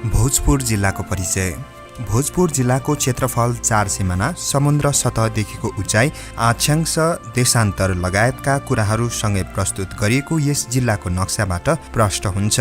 भोजपुर जिल्लाको परिचय। भोजपुर जिल्लाको क्षेत्रफल 4 सिमाना, समुद्र सतहदेखिको उचाइ, अक्षांश, देशान्तर लगायतका कुराहरूसँगै प्रस्तुत गरिएको यस जिल्लाको नक्साबाट प्रष्ट हुन्छ।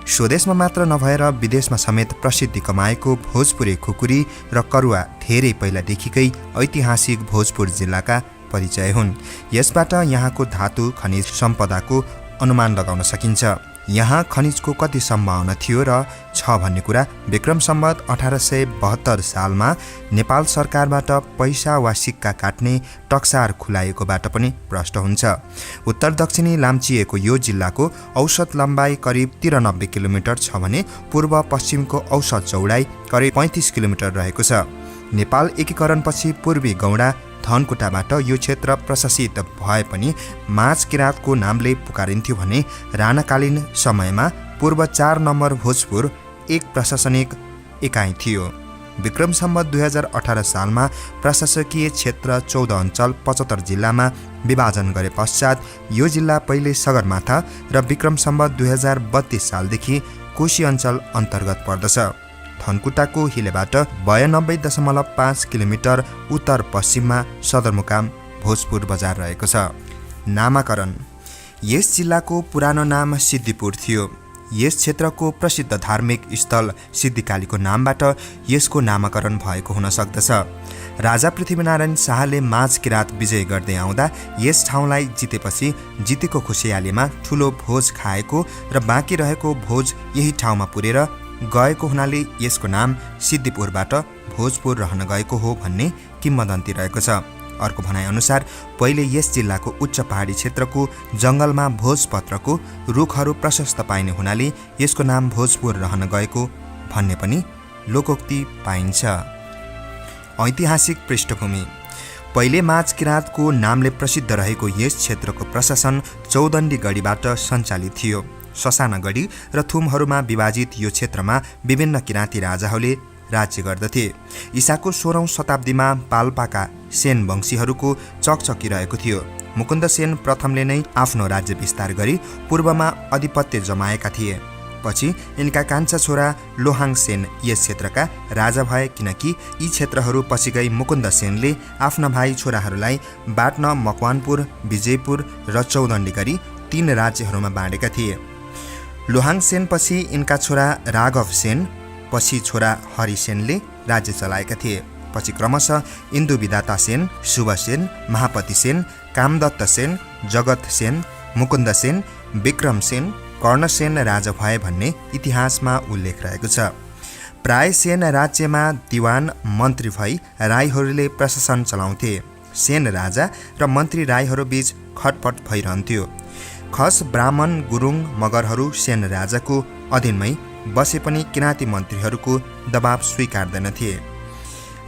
स्वदेशमा मात्र नभएर विदेशमा समेत प्रसिद्धि कमाएको भोजपुरे खुकुरी र करुवा धेरै पहिलादेखिकै ऐतिहासिक भोजपुर जिल्लाका परिचय हुन्। यसबाट यहाँको धातु खनिज सम्पदाको अनुमान लगाउन सकिन्छ। यहाँ खनिजको कति सम्भावना थियो र छ भन्ने कुरा विक्रम सम्वत 1872 सालमा नेपाल सरकारबाट पैसा वा सिक्का काट्ने टक्सार खुलाएकोबाट पनि प्रष्ट हुन्छ। उत्तर दक्षिणी लाम्चिएको यो जिल्लाको औसत लम्बाइ करिब 93 किलोमिटर छ भने पूर्व पश्चिमको औसत चौडाइ करिब 35 किलोमिटर रहेको छ। नेपाल एकीकरणपछि पूर्वी गौडा धनकुटाबाट यो क्षेत्र प्रशासित भए पनि माझ किराँतको नामले पुकारिन्थ्यो भने राणाकालीन समयमा पूर्व 4 नम्बर भोजपुर एक प्रशासनिक एकाइ थियो। विक्रम सम्वत 2018 सालमा प्रशासकीय क्षेत्र 14 अञ्चल 75 जिल्लामा विभाजन गरे पश्चात यो जिल्ला पहिले सगरमाथा र विक्रम सम्वत 2032 सालदेखि कोशी अञ्चल अन्तर्गत पर्दछ। धनकुटाको हिलेबाट 92.5 किलोमिटर उत्तर पश्चिममा सदरमुकाम भोजपुर बजार रहेको छ। नामाकरण। यस जिल्लाको पुरानो नाम सिद्धिपुर थियो। यस क्षेत्रको प्रसिद्ध धार्मिक स्थल सिद्धिकालीको नामबाट यसको नामाकरण भएको हुन सक्दछ। राजा पृथ्वीनारायण शाहले माझ किराँत विजय गर्दै आउँदा यस ठाउँलाई जितेपछि जितेको खुसियालीमा ठुलो भोज खाएको र बाँकी रहेको भोज यही ठाउँमा पुरेर गएको हुनाले यसको नाम सिद्धिपुरबाट भोजपुर रहन गएको हो भन्ने किम्वदन्ती रहेको छ। अर्को भनाइअनुसार पहिले यस जिल्लाको उच्च पहाडी क्षेत्रको जङ्गलमा भोजपत्रको रुखहरू प्रशस्त पाइने हुनाले यसको नाम भोजपुर रहन गएको भन्ने पनि लोकोक्ति पाइन्छ। ऐतिहासिक पृष्ठभूमि। पहिले माझ किराँतको नामले प्रसिद्ध रहेको यस क्षेत्रको प्रशासन चौदण्डी गढीबाट सञ्चालित थियो। ससाना गढी र थुमहरूमा विभाजित यो क्षेत्रमा विभिन्न किराँती राजाहरूले राज्य गर्दथे। ईसाको 16औं शताब्दीमा पाल्पाका सेन वंशीहरूको चकचकी रहेको थियो। मुकुन्द सेन प्रथमले नै आफ्नो राज्य विस्तार गरी पूर्वमा अधिपत्य जमाएका थिए। पछि यिनका कान्छा छोरा लोहाङ सेन यस क्षेत्रका राजा भए, किनकि यी क्षेत्रहरू पछि गई मुकुन्द सेनले आफ्ना भाइ छोराहरूलाई बाट्न मकवानपुर, विजयपुर र चौदण्डी गरी 3 राज्यहरूमा बाँडेका थिए। लोहाङ सेन पछि यिनका छोरा राघव सेन, पछि छोरा हरि सेनले राज्य चलाएका थिए। पछि क्रमशः इन्दु विधाता सेन, शुभ सेन, महापति सेन, कामदत्त सेन, जगत सेन, मुकुन्द सेन, विक्रम सेन, कर्ण सेन राजा भए भन्ने इतिहासमा उल्लेख रहेको छ। प्राय सेन राज्यमा दिवान मन्त्री भई राईहरूले प्रशासन चलाउँथे। सेन राजा र मन्त्री राईहरू बीच खटपट भइरहन्थ्यो। खस ब्राह्मण, गुरुङ, मगरहरू सेन राजाको अधीनमै बसे पनि किराँती मन्त्रीहरूको दबाव स्वीकार्दैनथे।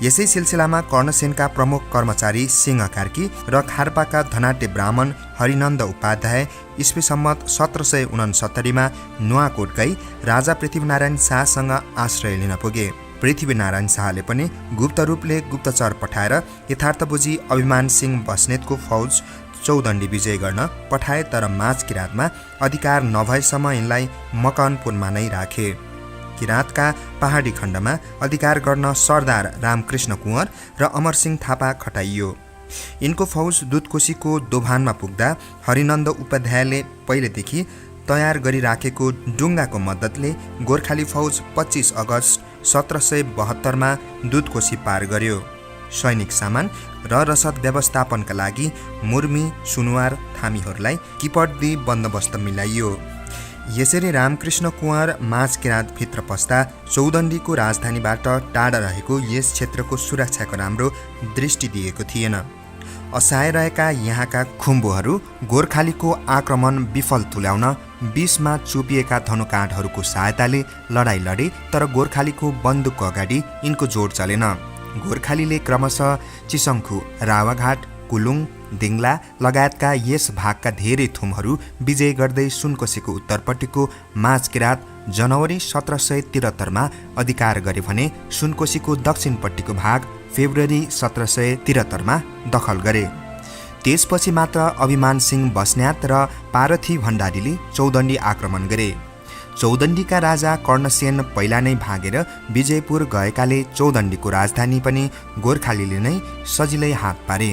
यसै सिलसिलामा कर्णसेनका प्रमुख कर्मचारी सिंह कार्की र खारपाका धनाट्य ब्राह्मण हरिनन्द उपाध्याय ईस्वी सम्वत 1769 मा नुवाकोट गई राजा पृथ्वीनारायण शाहसँग आश्रय लिन पुगे। पृथ्वीनारायण शाहले पनि गुप्त रूपले गुप्तचर पठाएर यथार्थ बुझी अभिमान सिंह बस्नेतको फौज चौदण्डी विजय गर्न पठाए, तर माझ किराँतमा अधिकार नभएसम्म यिनलाई मकवानपुरमा नै राखे। किराँतका पहाडी खण्डमा अधिकार गर्न सरदार रामकृष्ण कुँवर र अमरसिंह थापा खटाइयो। यिनको फौज दुधकोशीको दोभानमा पुग्दा हरिनन्द उपाध्यायले पहिलेदेखि तयार गरिराखेको डुङ्गाको मद्दतले गोर्खाली फौज 25 अगस्त 1772 मा दुधकोशी पार गर्यो। सैनिक सामान र रसद व्यवस्थापनका लागि मुर्मी, सुनुवार, थामीहरूलाई किपट दिई बन्दोबस्त मिलाइयो। यसरी रामकृष्ण कुँवर माझ किराँत भित्र पस्दा चौदण्डीको राजधानीबाट टाढा रहेको यस क्षेत्रको सुरक्षाको राम्रो दृष्टि दिएको थिएन। असहाय रहेका यहाँका खुम्बुहरू गोर्खालीको आक्रमण विफल तुल्याउन 20 मा चुपिएका धनुकाँडहरूको सहायताले लडाईँ लडे, तर गोर्खालीको बन्दुकको अगाडि यिनको जोड चलेन। गोर्खालीले क्रमशः चिसङ्खु, रावाघाट, कुलुङ, दिङ्ला लगायतका यस भागका धेरै थुमहरू विजय गर्दै सुनकोशीको उत्तरपट्टिको माझ किराँत जनवरी 1773 मा अधिकार गरे भने सुनकोशीको दक्षिणपट्टिको भाग फेब्रुअरी 1773 मा दखल गरे। त्यसपछि मात्र अभिमान सिंह बस्न्यात र पारथी भण्डारीले चौदण्डी आक्रमण गरे। चौदण्डीका राजा कर्णसेन पहिला नै भागेर विजयपुर गएकाले चौदण्डीको राजधानी पनि गोर्खालीले नै सजिलै हात पारे।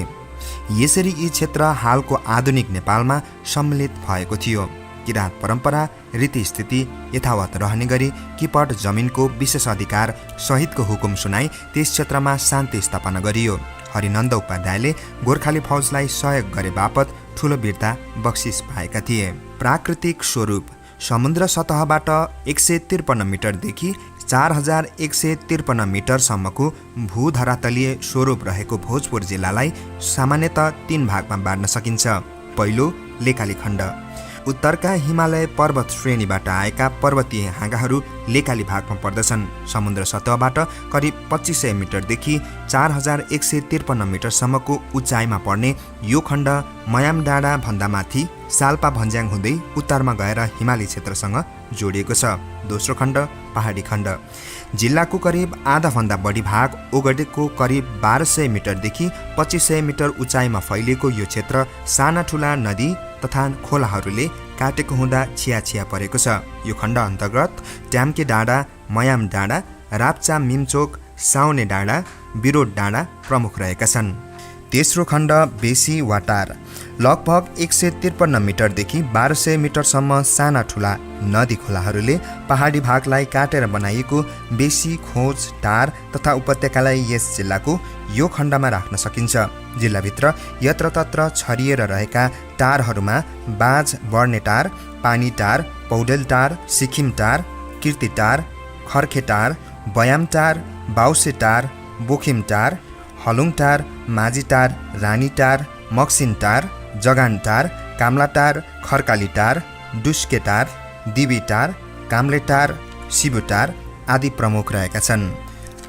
यसरी यी क्षेत्र हालको आधुनिक नेपालमा सम्मिलित भएको थियो। किराँत परम्परा रीतिस्थिति यथावत रहने गरी किपट जमिनको विशेष अधिकार सहितको हुकुम सुनाई त्यस क्षेत्रमा शान्ति स्थापना गरियो। हरिनन्द उपाध्यायले गोर्खाली फौजलाई सहयोग गरे बापत ठूलो वीरता बक्सिस पाएका थिए। प्राकृतिक स्वरूप समुद्र सतहबाट 153 मिटरदेखि 4153 मिटरसम्मको भूधरातलीय स्वरूप रहेको भोजपुर जिल्लालाई सामान्यतः 3 भागमा बाँड्न सकिन्छ। पहिलो लेकाली खण्ड। उत्तरका हिमालय पर्वत श्रेणीबाट आएका पर्वतीय हाँगाहरू लेकाली भागमा पर्दछन्। समुद्र सतहबाट करिब 2500 मिटरदेखि 4153 मिटरसम्मको उचाइमा पर्ने यो खण्ड मयाम डाँडा भन्दा माथि साल्पा भन्ज्याङ हुँदै उत्तरमा गएर हिमाली क्षेत्रसँग जोडिएको छ। दोस्रो खण्ड पहाडी खण्ड। जिल्लाको करिब आधाभन्दा बढी भाग ओगटेको करिब 1200 मिटरदेखि 2500 मिटर उचाइमा फैलिएको यो क्षेत्र साना ठुला नदी तथा खोलाहरूले काटेको हुँदा छिया परेको छ। यो खण्ड अन्तर्गत ट्याम्के डाँडा, मयाम डाँडा, राप्चा मिमचोक, साउने डाँडा, बिरोड डाँडा प्रमुख रहेका छन्। तेस्रो खण्ड बेसी वाटार। लगभग 153 मिटरदेखि 1200 मिटरसम्म साना ठुला नदी खोलाहरूले पहाडी भागलाई काटेर बनाइएको बेसी खोज टार तथा उपत्यकालाई यस जिल्लाको यो खण्डमा राख्न सकिन्छ। जिल्लाभित्र यत्रतत्र छरिएर रहेका टारहरूमा बाज बर्ने टार, पानी टार, पौडेल टार, सिक्किम टार, कीर्ति टार, खर्खे टार, बयाम टार, बाउसे टार, बोखिम टार, हलुङ टार, माझी टार, रानी टार, मक्सिन टार, जगान टार, काम्ला टार, खर्काली टार, डुस्के टार, दिवी टार, काम्ले टार, शिबु टार आदि प्रमुख रहेका छन्।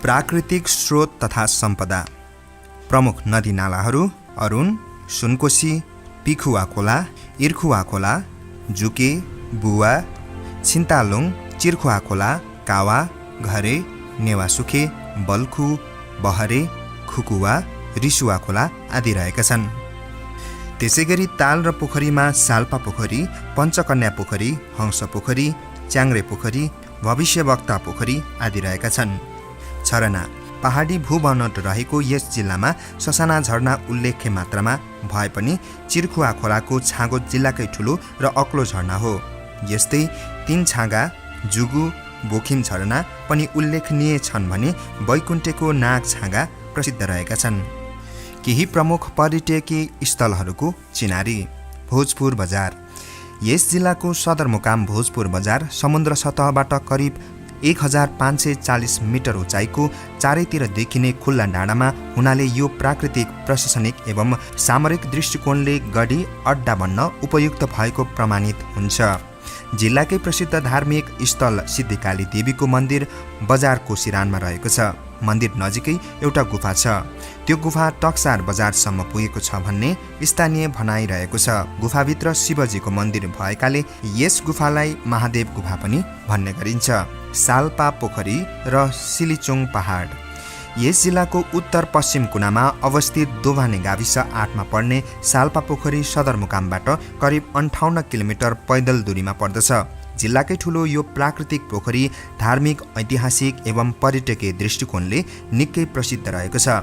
प्राकृतिक स्रोत तथा सम्पदा। प्रमुख नदी नालाहरू अरुण, सुनकोशी, पिखुवा खोला, इर्खुवा खोला, जुके, बुवा, छिन्तालुङ, चिर्खुवा खोला, कावा, घरे, नेवासुखे, बल्खु, बहरे, खुकुवा, रिसुवा खोला आदि रहेका छन्। त्यसैगरी ताल र पोखरीमा साल्पा पोखरी, पञ्चकन्या पोखरी, हंस पोखरी, च्याङ्रे पोखरी, भविष्यवक्ता पोखरी आदि रहेका छन्। झरना। पहाडी भूबनोट रहेको यस जिल्लामा ससाना झरना उल्लेख्य मात्रामा भए पनि चिर्खुवा खोलाको छाँगो जिल्लाकै ठुलो र अग्लो झरना हो। यस्तै 3 छाँगा, जुगु, बोखिम झरना पनि उल्लेखनीय छन् भने बैकुण्ठेको नाग छाँगा प्रसिद्ध रहेका छन्। केही प्रमुख पर्यटकीय स्थलहरूको चिनारी। भोजपुर बजार। यस जिल्लाको सदरमुकाम भोजपुर बजार समुद्र सतहबाट करिब 1540 मिटर उचाइको चारैतिर देखिने खुल्ला डाँडामा हुनाले यो प्राकृतिक, प्रशासनिक एवं सामरिक दृष्टिकोणले गढी अड्डा बन्न उपयुक्त भएको प्रमाणित हुन्छ। जिल्लाकै प्रसिद्ध धार्मिक स्थल सिद्धिकाली देवीको मन्दिर बजारको सिरानमा रहेको छ। मन्दिर नजिकै एउटा गुफा छ। त्यो गुफा टक्सार बजारसम्म पुगेको छ भन्ने स्थानीय भनाइरहेको छ। गुफाभित्र शिवजीको मन्दिर भएकाले यस गुफालाई महादेव गुफा पनि भन्ने गरिन्छ। साल्पा पोखरी र सिलिचोङ पहाड। यस जिल्लाको उत्तर पश्चिम कुनामा अवस्थित दोभाने गाविस 8मा पर्ने साल्पा पोखरी सदरमुकामबाट करिब 58 किलोमिटर पैदल दूरीमा पर्दछ। जिल्लाकै ठुलो यो प्राकृतिक पोखरी धार्मिक, ऐतिहासिक एवं पर्यटकीय दृष्टिकोणले निकै प्रसिद्ध रहेको छ।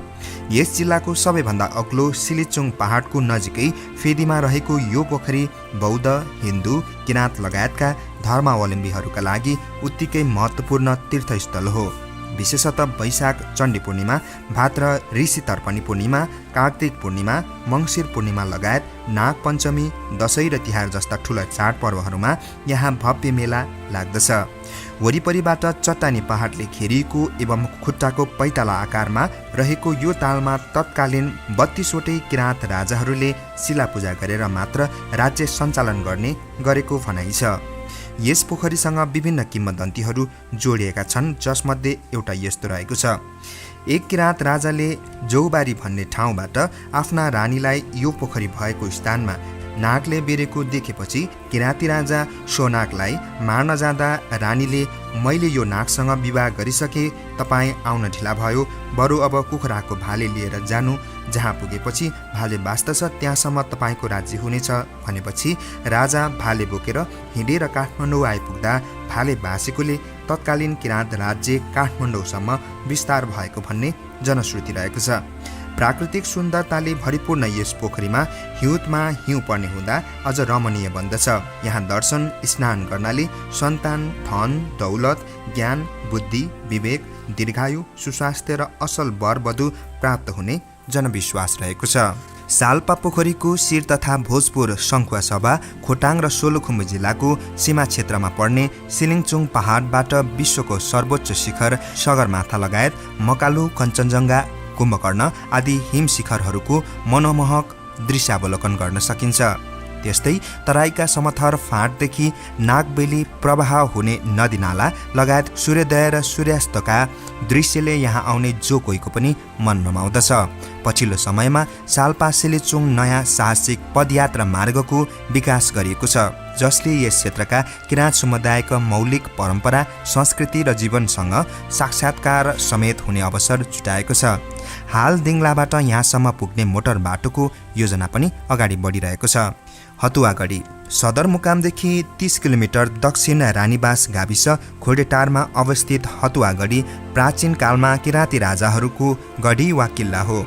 यस जिल्लाको सबैभन्दा अग्लो सिलिचोङ पहाडको नजिकै फेदीमा रहेको यो पोखरी बौद्ध, हिन्दू, किराँत लगायतका धर्मावलम्बीहरूका लागि उत्तिकै महत्त्वपूर्ण तीर्थस्थल हो। विशेषतः वैशाख चण्डी पूर्णिमा, भाद्र ऋषि तर्पणी पूर्णिमा, कार्तिक पूर्णिमा, मङ्सिर पूर्णिमा लगायत नाग पञ्चमी, दशैँ र तिहार जस्ता ठुला चाडपर्वहरूमा यहाँ भव्य मेला लाग्दछ। वरिपरिबाट चट्टानी पहाडले घेरिएको एवं खुट्टाको पैताला आकारमा रहेको यो तालमा तत्कालीन 32वटै किराँत राजाहरूले शिला पूजा गरेर मात्र राज्य सञ्चालन गरेको भनाइ छ। यस पोखरीसँग विभिन्न किम्वदन्तीहरू जोडिएका छन्, जसमध्ये एउटा यस्तो रहेको छ। एक किराँत राजाले जौबारी भन्ने ठाउँबाट आफ्ना रानीलाई यो पोखरी भएको स्थानमा नागले बेरेको देखेपछि किराँती राजा सो नागलाई मार्न जाँदा रानीले मैले यो नागसँग विवाह गरिसके, तपाईँ आउन ढिला भयो, बरु अब कुखुराको भाले लिएर जानु, जहाँ पुगेपछि भाले बाँच्दछ त्यहाँसम्म तपाईँको राज्य हुनेछ भनेपछि राजा भाले बोकेर हिँडेर काठमाडौँ आइपुग्दा भाले भाषेकोले तत्कालीन किराँत राज्य काठमाडौँसम्म विस्तार भएको भन्ने जनश्रुति रहेको छ। प्राकृतिक सुन्दरताले भरिपूर्ण यस पोखरीमा हिउँदमा हिउँ पर्ने हुँदा अझ रमणीय बन्दछ। यहाँ दर्शन स्नान गर्नाले सन्तान, धन, दौलत, ज्ञान, बुद्धि, विवेक, दीर्घायु, सुस्वास्थ्य र असल वरवधु प्राप्त हुने जनविश्वास रहेको छ। साल्पा पोखरीको शिर तथा भोजपुर सङ्खुवासभा खोटाङ र सोलुखुम्बु जिल्लाको सीमा क्षेत्रमा पर्ने सिलिङचुङ पहाडबाट विश्वको सर्वोच्च शिखर सगरमाथा लगायत मकालु, कञ्चनजङ्घा, कुम्भकर्ण आदि हिम शिखरहरूको मनमोहक दृश्यावलोकन गर्न सकिन्छ। त्यस्तै तराईका समथर फाँटदेखि नागबेली प्रवाह हुने नदीनाला लगायत सूर्योदय र सूर्यास्तका दृश्यले यहाँ आउने जो कोहीको पनि मन रमाउँदछ। पछिल्लो समयमा साल्पा सिलिचुङ नयाँ साहसिक पदयात्रा मार्गको विकास गरिएको छ, जसले यस क्षेत्रका किराँत समुदायका मौलिक परम्परा, संस्कृति र जीवनसँग साक्षात्कार समेत हुने अवसर जुटाएको छ। हाल दिङलाबाट यहाँसम्म पुग्ने मोटर बाटोको योजना पनि अगाडि बढिरहेको छ। हतुवागढी सदरमुकामदेखि 30 किलोमिटर दक्षिण रानीबास गाविस खोडेटारमा अवस्थित हतुवागढी प्राचीन कालमा किराँती राजाहरूको गढी वा किल्ला हो।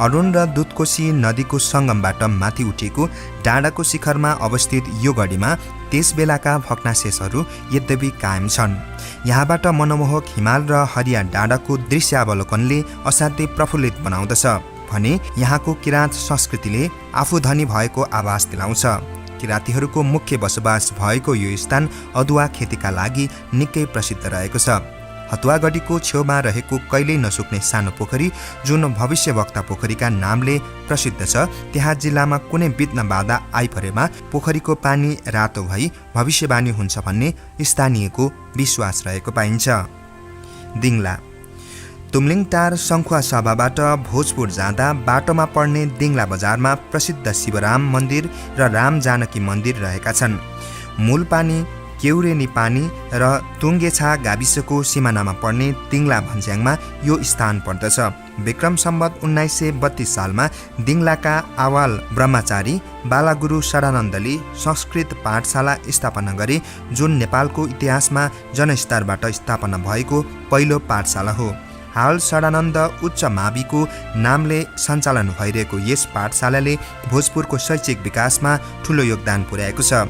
अरुण र दुधकोशी नदीको सङ्गमबाट माथि उठेको डाँडाको शिखरमा अवस्थित यो गढीमा त्यस बेलाका भग्नाशेषहरू यद्यपि कायम छन्। यहाँबाट मनमोहक हिमाल र हरिया डाँडाको दृश्यावलोकनले असाध्यै प्रफुल्लित बनाउँदछ भने यहाँको किराँत संस्कृतिले आफू धनी भएको आभास दिलाउँछ। किराँतीहरूको मुख्य बसोबास भएको यो स्थान अदुवा खेतीका लागि निकै प्रसिद्ध रहेको छ। हतुवागढीको छेउमा रहेको कहिल्यै नसुक्ने सानो पोखरी जुन भविष्यवक्ता पोखरीका नामले प्रसिद्ध छ, त्यहाँ जिल्लामा कुनै विघ्न बाधा आइपरेमा पोखरीको पानी रातो भई भविष्यवाणी हुन्छ भन्ने स्थानीयको विश्वास रहेको पाइन्छ। दिङला तुमलिङटार सङ्खुवासभाबाट भोजपुर जाँदा बाटोमा पर्ने दिङला बजारमा प्रसिद्ध शिवराम मन्दिर र राम जानकी मन्दिर रहेका छन्। मूलपानी, केउरेनी पानी र तुङ्गेछा गाविसको सिमानामा पर्ने दिङला भन्ज्याङमा यो स्थान पर्दछ। विक्रम सम्वत 1932 सालमा दिङलाका आवाल ब्रह्मचारी बालागुरु षडानन्दले संस्कृत पाठशाला स्थापना गरे, जुन नेपालको इतिहासमा जनस्तरबाट स्थापना भएको पहिलो पाठशाला हो। हाल षडानन्द उच्च माविको नामले सञ्चालन भइरहेको यस पाठशालाले भोजपुरको शैक्षिक विकासमा ठूलो योगदान पुर्याएको छ।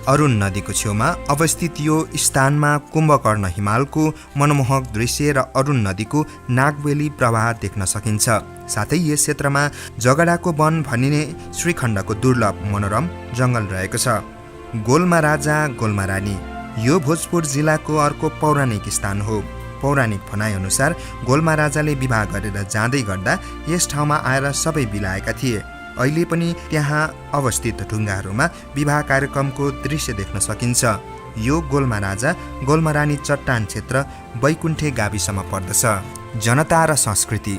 अरुण नदीको छेउमा अवस्थित यो स्थानमा कुम्भकर्ण हिमालको मनमोहक दृश्य र अरुण नदीको नागबेली प्रवाह देख्न सकिन्छ। साथै यस क्षेत्रमा जगडाको वन भनिने श्रीखण्डको दुर्लभ मनोरम जङ्गल रहेको छ। गोल्मा राजा, गोल्मा रानी यो भोजपुर जिल्लाको अर्को पौराणिक स्थान हो। पौराणिक भनाइअनुसार गोल्मा राजाले विवाह गरेर जाँदै गर्दा यस ठाउँमा आएर सबै बिलाएका थिए। अहिले पनि त्यहाँ अवस्थित ढुङ्गाहरूमा विवाह कार्यक्रमको दृश्य देख्न सकिन्छ। यो गोल्मा राजा गोल्मा रानी चट्टान क्षेत्र बैकुण्ठे गाविसमा पर्दछ। जनता र संस्कृति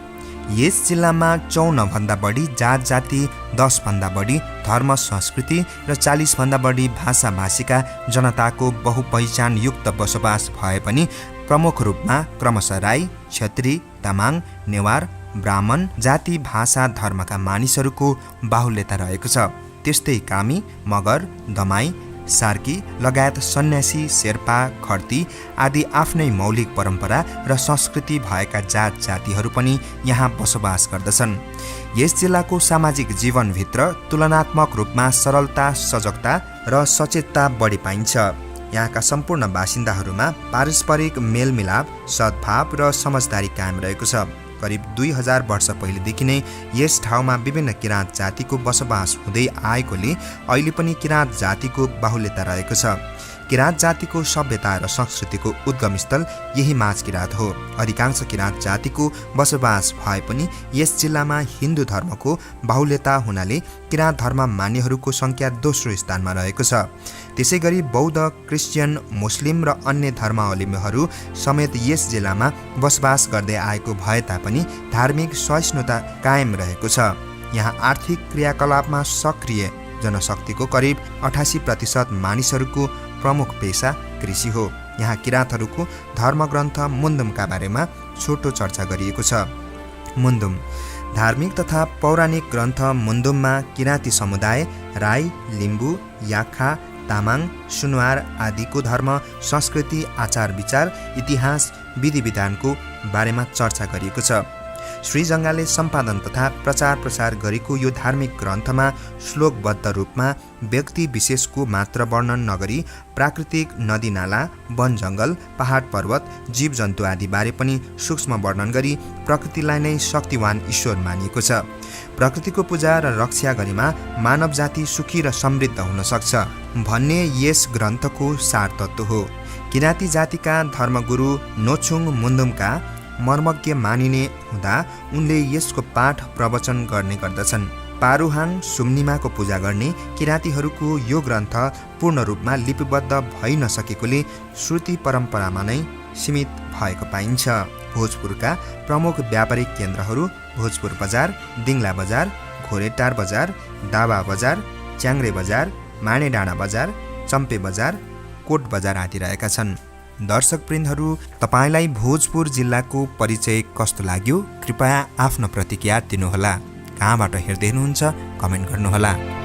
यस जिल्लामा 54 भन्दा बढी जात जाति, 10 भन्दा बढी धर्म संस्कृति र 40 भन्दा बढी भाषा भाषीका जनताको बहुपहिचान युक्त बसोबास भए पनि प्रमुख रूपमा क्रमशः राई, क्षेत्री, तामाङ, नेवार, ब्राह्मण जाति, भाषा, धर्मका मानिसहरूको बाहुल्यता रहेको छ। त्यस्तै कामी, मगर, दमाई, सार्की लगायत सन्यासी, शेर्पा, खर्ती आदि आफ्नै मौलिक परम्परा र संस्कृति भएका जात जातिहरू पनि यहाँ बसोबास गर्दछन्। यस जिल्लाको सामाजिक जीवनभित्र तुलनात्मक रूपमा सरलता, सजगता र सचेतता बढी पाइन्छ। यहाँका सम्पूर्ण बासिन्दाहरूमा पारस्परिक मेलमिलाप, सद्भाव र समझदारी कायम रहेको छ। करिब 2000 वर्ष पहिलेदेखि नै यस ठाउँमा विभिन्न किराँत जातिको बसोबास हुँदै आएकोले अहिले पनि किराँत जातिको बाहुल्यता रहेको छ। किराँत जातिको सभ्यता र संस्कृतिको उद्गम स्थल यही माझ किराँत हो। अधिकांश किराँत जातिको बसोबास भए पनि यस जिल्लामा हिन्दू धर्मको बाहुल्यता हुनाले किराँत धर्म मान्नेहरूको सङ्ख्या दोस्रो स्थानमा रहेको छ। त्यसैगरी बौद्ध, क्रिस्चियन, मुस्लिम र अन्य धर्मावलम्बीहरू समेत यस जिल्लामा बसोबास गर्दै आएको भए तापनि धार्मिक सहिष्णुता कायम रहेको छ। यहाँ आर्थिक क्रियाकलापमा सक्रिय जनशक्तिको करिब 88% मानिसहरूको प्रमुख पेशा कृषि हो। यहाँ किराँतहरूको धर्मग्रन्थ मुन्दुमका बारेमा छोटो चर्चा गरिएको छ। मुन्दुम धार्मिक तथा पौराणिक ग्रन्थ मुन्दुममा किराँती समुदाय राई, लिम्बू, याखा, तामाङ, सुनवार आदिको धर्म, संस्कृति, आचार विचार, इतिहास, विधि विधानको बारेमा चर्चा गरिएको छ। श्री जङ्गाले सम्पादन तथा प्रचार प्रसार गरेको यो धार्मिक ग्रन्थमा श्लोकबद्ध रूपमा व्यक्ति विशेषको मात्र वर्णन नगरी प्राकृतिक नदीनाला, वन जङ्गल, पहाड पर्वत, जीव जन्तु आदि बारे पनि सूक्ष्म वर्णन गरी प्रकृतिलाई नै शक्तिवान ईश्वर मानिएको छ। प्रकृतिको पूजा र रक्षा गरेमा मानव जाति सुखी र समृद्ध हुन सक्छ भन्ने यस ग्रन्थको सार तत्त्व हो। किराँती जातिका धर्मगुरु नोछुङ मुन्दुमका मर्मज्ञ मानिने हुँदा उनले यसको पाठ प्रवचन गर्ने गर्दछन्। पारुहाङ सुम्निमाको पूजा गर्ने किराँतीहरूको यो ग्रन्थ पूर्ण रूपमा लिपिबद्ध भइ नसकेकोले श्रुति परम्परामा नै सीमित भएको पाइन्छ। भोजपुरका प्रमुख व्यापारिक केन्द्रहरू भोजपुर बजार, दिङ्ला बजार, घोरेटार बजार, दावा बजार, च्याङ्ग्रे बजार, माणेडाँडा बजार, चम्पे बजार, कोट बजार आदि रहेका छन्। दर्शकवृन्दहरू, तपाईलाई भोजपुर जिल्लाको परिचय कस्तो लाग्यो? कृपया आफ्नो प्रतिक्रिया दिनुहोला। कहाँबाट हेर्दै हुनुहुन्छ कमेन्ट गर्नुहोला।